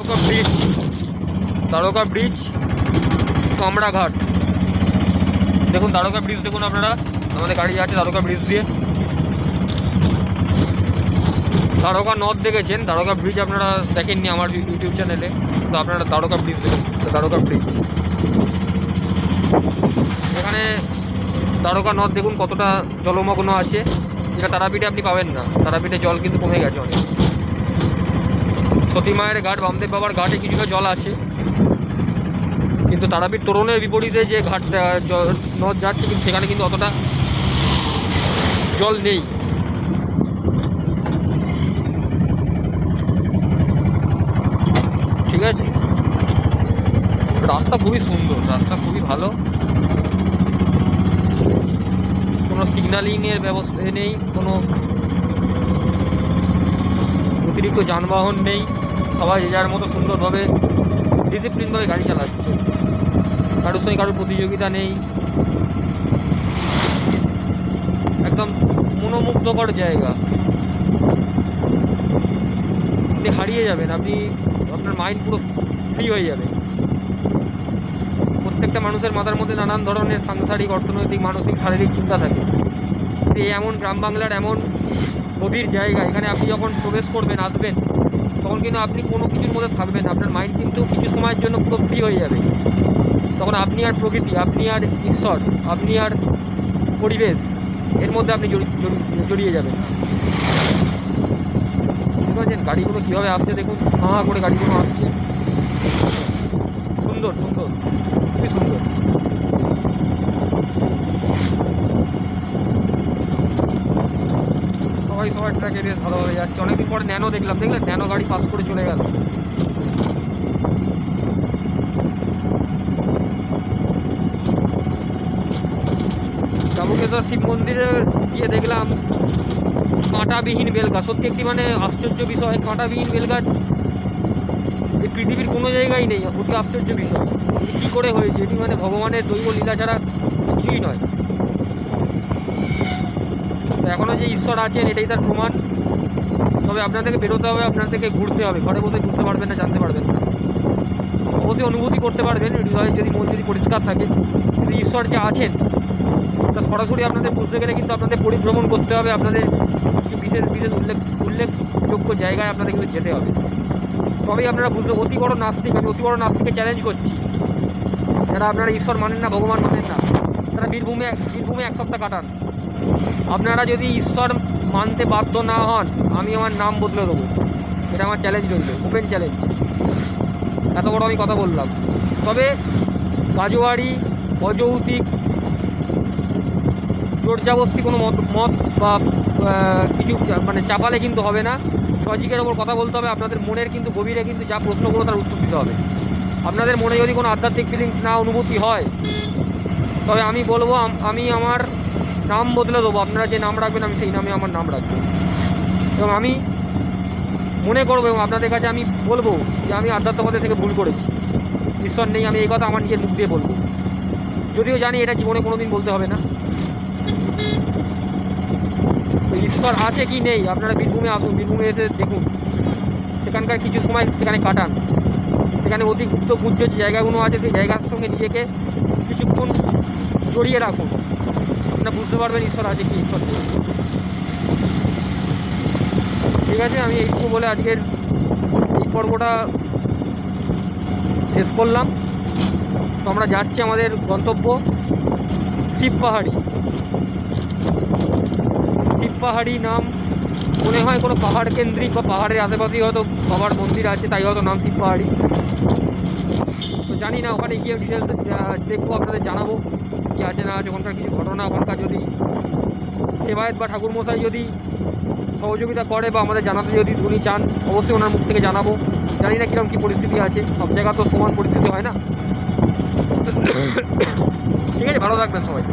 Bridge, Dwarka bridge, কামড়াঘাট। দেখুন Dwarka bridge, দেখুন আপনারা, আমাদের গাড়ি যাচ্ছে দ্বারকা ব্রিজ দিয়ে। দ্বারকা নদ দেখেছেন, দ্বারকা ব্রিজ আপনারা দেখেননি আমার ইউটিউব চ্যানেলে, তো আপনারা দ্বারকা ব্রিজ দেখুন। দ্বারকা ব্রিজ, এখানে দ্বারকা নদ দেখুন কতটা জলমগ্ন আছে, যেটা তারাপীঠে আপনি পাবেন না। তারাপীঠে জল কিন্তু কমে গেছে অনেক। সতী মায়ের ঘাট, বামদেব বাবার ঘাটে কিছুটা জল আছে, কিন্তু তারাপীঠ তোরণের বিপরীতে যে ঘাটটা নদ যাচ্ছে, কিন্তু সেখানে কিন্তু অতটা জল নেই। ঠিক আছে, রাস্তা খুবই সুন্দর, রাস্তা খুবই ভালো, কোনো সিগন্যালিংয়ের ব্যবস্থা নেই, কোনো অতিরিক্ত যানবাহন নেই, সবাই যে যার মতো সুন্দরভাবে ডিসিপ্লিনভাবে গাড়ি চালাচ্ছে, কারোর সঙ্গে কারোর প্রতিযোগিতা নেই। একদম মনোমুগ্ধকর জায়গা, আপনি হারিয়ে যাবেন, আপনার মাইন্ড পুরো ফ্রি হয়ে যাবে। প্রত্যেকটা মানুষের মাথার মধ্যে নানান ধরনের সাংসারিক, অর্থনৈতিক, মানসিক, শারীরিক চিন্তা থাকে। এই এমন গ্রাম বাংলার এমন গভীর জায়গা, এখানে আপনি যখন প্রবেশ করবেন, আসবেন, তখন কিন্তু আপনি কোনো কিছুর মধ্যে থাকবেন, আপনার মাইন্ড কিন্তু কিছু সময়ের জন্য পুরো ফ্রি হয়ে যাবে। তখন আপনি আর প্রকৃতি, আপনি আর ঈশ্বর, আপনি আর পরিবেশ, এর মধ্যে আপনি জড়িয়ে যাবেন। ঠিক আছে, গাড়িগুলো কীভাবে আসছে দেখুন, হাঁ করে গাড়িগুলো আসছে, সুন্দর সুন্দর, খুবই সুন্দর। সবাই সবার ট্র্যাকে বেশ ভালোভাবে যাচ্ছে। অনেকদিন পরে ন্যানো দেখলাম, দেখলেন ন্যানো গাড়ি পাস করে চলে গেল। ডাবুকেশ্বর শিব মন্দিরে গিয়ে দেখলাম কাঁটাবিহীন বেলগাছ, সত্যি একটি মানে আশ্চর্য বিষয়। কাঁটাবিহীন বেলগাছ এই পৃথিবীর কোনো জায়গায় নেই, অতি আশ্চর্য বিষয়। কী করে হয়েছে এটি, মানে ভগবানের দৈব লীলা ছাড়া কিছুই নয়। তো এখনও যে ঈশ্বর আছেন এটাই তার প্রমাণ। তবে আপনাদেরকে বেরোতে হবে, আপনাদেরকে ঘুরতে হবে, ঘরে বসে ঘুরতে পারবেন না, জানতে পারবেন না। অবশ্যই অনুভূতি করতে পারবেন হৃদয়ে, যদি মন যদি পরিষ্কার থাকে। কিন্তু ঈশ্বর যে আছেন তা সরাসরি আপনাদের বুঝতে গেলে কিন্তু আপনাদের পরিভ্রমণ করতে হবে, আপনাদের কিছু বিশেষ বিশেষ উল্লেখযোগ্য জায়গায় আপনাদের কিন্তু যেতে হবে, তবেই আপনারা বুঝতে। অতি বড় নাস্তিক, আমি অতি বড় নাস্তিককে চ্যালেঞ্জ করছি, যারা আপনারা ঈশ্বর মানেন না, ভগবান মানেন না, তারা বীরভূমে এক সপ্তাহ কাটান। আপনারা যদি ঈশ্বর মানতে বাধ্য না হন, আমি আমার নাম বদলে দেবো, এটা আমার চ্যালেঞ্জ রইল, ওপেন চ্যালেঞ্জ। এত বড় আমি কথা বললাম। তবে কাজোয়ারি, অযৌক্তিক, জোরজাবস্তি কোনো মত বা কিছু মানে চাপালে কিন্তু হবে না। লজিকের ওপর কথা বলতে হবে। আপনাদের মনের কিন্তু গভীরে কিন্তু যা প্রশ্নগুলো তার উত্তর দিতে হবে। আপনাদের মনে যদি কোনো আধ্যাত্মিক ফিলিংস না, অনুভূতি হয়, তবে আমি বলবো আমি আমার নাম বদলে দেবো। আপনারা যে নাম রাখবেন আমি সেই নামে আমার নাম রাখবো, এবং আমি মনে করবো এবং আপনাদের কাছে আমি বলবো যে আমি আধ্যাত্মবাদের থেকে ভুল করেছি, ঈশ্বর নেই, আমি এই কথা আমার নিজের মুখ দিয়ে বলবো। যদিও জানি এটা জীবনে কোনো দিন বলতে হবে না। তো ঈশ্বর আছে কি নেই, আপনারা বীরভূমে আসুন, বীরভূমে এসে দেখুন, সেখানকার কিছু সময় সেখানে কাটান, সেখানে অতি গুপ্ত পূজ্য যে জায়গাগুলো আছে সেই জায়গার সঙ্গে নিজেকে কিছুক্ষণ জড়িয়ে রাখুন, আপনারা বুঝতে পারবেন ঈশ্বর আছে কি, ঈশ্বর নেই। ঠিক আছে, আমি এইটুকু বলে আজকের এই পর্বটা শেষ করলাম। তো আমরা যাচ্ছি আমাদের গন্তব্য শিবপাহাড়ি। শিবপাহাড়ি নাম মনে হয় কোনো পাহাড় কেন্দ্রিক বা পাহাড়ের আশেপাশেই হয়তো বাবার মন্দির আছে, তাই হয়তো নাম শিবপাহাড়ি। তো জানি না, ওখানে গিয়ে ডিটেলস দেখবো, আপনাদের জানাবো কী আছে না আছে, ওখানকার কিছু ঘটনা, ওখানকার যদি সেবায়েত বা ঠাকুরমশাই যদি সহযোগিতা করে বা আমাদের জানাতে যদি উনি চান, অবশ্যই ওনার মুখ থেকে জানাবো। জানি না কীরকম কী পরিস্থিতি আছে, সব জায়গা তো সমান পরিস্থিতি হয় না। ঠিক আছে, ভালো থাকবেন সবাই।